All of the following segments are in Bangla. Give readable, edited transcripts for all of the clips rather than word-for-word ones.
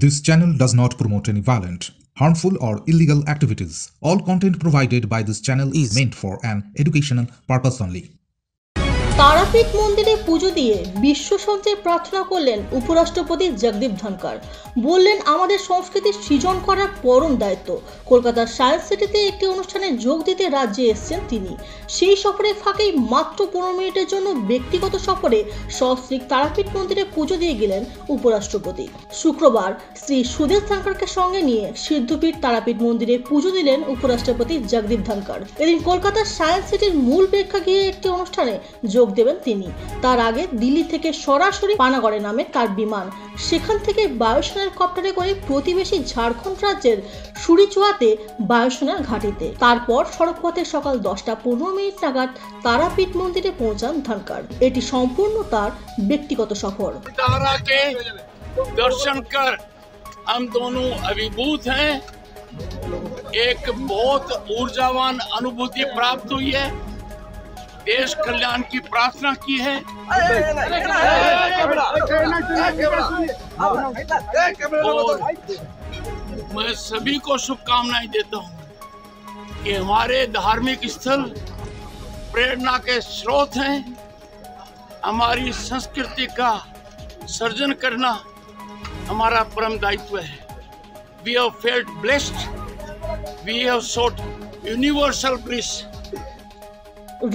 This channel does not promote any violent, harmful, or illegal activities. All content provided by this channel is meant for an educational purpose only. Tarapith মন্দিরে পুজো দিয়ে বিশ্ব শান্তির প্রার্থনা করলেন উপরাষ্ট্রপতি জগদীপ ধনখড়। বললেন, আমাদের সংস্কৃতি সৃজন করার পরম দায়িত্ব। কলকাতার সায়েন্স সিটিতে একটি অনুষ্ঠানে যোগ দিতে রাজ্যে এসেছেন তিনি। সেই সফরে ফাঁকেই মাত্র 15 মিনিটের জন্য ব্যক্তিগত সফরে সস্ত্রীক তারাপীঠ মন্দিরে পুজো দিয়ে গেলেন উপরাষ্ট্রপতি। শুক্রবার শ্রী সুদেশ ধনখড়কে সঙ্গে নিয়ে সিদ্ধপীঠ তারাপীঠ মন্দিরে পুজো দিলেন উপরাষ্ট্রপতি জগদীপ ধনখড়। এদিন কলকাতার সায়েন্স সিটির মূল প্রেক্ষাগৃহে একটি অনুষ্ঠানে যোগ দেবেন তিনি। তার আগে দিল্লি থেকে সরাসরি পানাগড়ে নামে তার বিমান। সেখান থেকে বায়ুসেনার কপ্টারে করে প্রতিবেশী ঝাড়খণ্ড রাজ্যের সুরিচুয়াতে বায়ুসেনার ঘাঁটিতে। তারপর সড়কপথে সকাল 10টা 15 মিনিট নাগাদ তারাপীঠ মন্দিরে পৌঁছান ধনখড়। এটি সম্পূর্ণ তার ব্যক্তিগত সফর। तारा के दर्शन कर हम दोनों अभिभूत हैं। एक बहुत ऊर्जावान अनुभूति प्राप्त हुई है। देश कल्याण की प्रार्थना की है। और मैं सभी को शुभकामनाएं देता हूं कि हमारे धार्मिक स्थल प्रेरणा के स्रोत हैं। हमारी संस्कृति का सर्जन करना हमारा परम दायित्व है। We have felt blessed. We have sought universal bliss.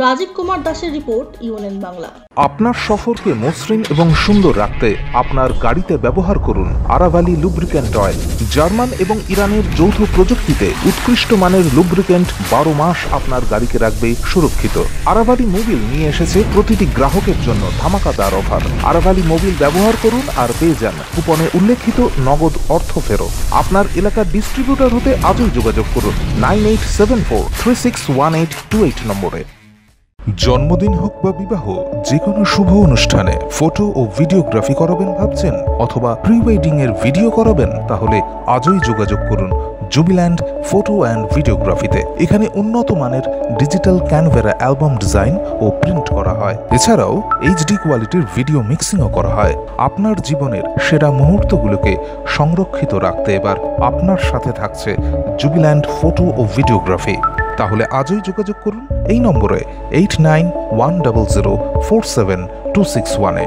Rajib Kumar দাসের রিপোর্ট, ইউএনএন বাংলা। আপনার সফরকে মসৃণ এবং সুন্দর রাখতে আপনার গাড়িতে ব্যবহার করুন আরাভালি লুব্রিক্যান্ট অয়েল। জার্মান এবং ইরানের যৌথ প্রযুক্তিতে উৎকৃষ্ট মানের লুব্রিক্যান্ট 12 মাস আপনার গাড়িকে রাখবে সুরক্ষিত। আরাভালি মোবিল নিয়ে এসেছে প্রতিটি গ্রাহকের জন্য ধামাকাদার অফার। আরাভালি মোবিল ব্যবহার করুন আর পেয়ে যান কুপনে উল্লেখিত নগদ অর্থ ফেরত। আপনার এলাকার ডিস্ট্রিবিউটর হতে আজই যোগাযোগ করুন 9874361828 নম্বরে। জন্মদিন হোক বা বিবাহ, যে কোনো শুভ অনুষ্ঠানে ফটো ও ভিডিওগ্রাফি করাবেন ভাবছেন, অথবা প্রি ওয়েডিং এর ভিডিও করাবেন, তাহলে আজই যোগাযোগ করুন জুবিল্যান্ড ফটো অ্যান্ড ভিডিওগ্রাফিতে। এখানে উন্নত মানের ডিজিটাল ক্যানভেরা অ্যালবাম ডিজাইন ও প্রিন্ট করা হয়। এছাড়াও এইচডি কোয়ালিটির ভিডিও মিক্সিংও করা হয়। আপনার জীবনের সেরা মুহূর্তগুলোকে সংরক্ষিত রাখতে এবার আপনার সাথে থাকছে জুবিল্যান্ড ফটো ও ভিডিওগ্রাফি। তাহলে আজই যোগাযোগ করুন এই নম্বরে 8910047261-এ।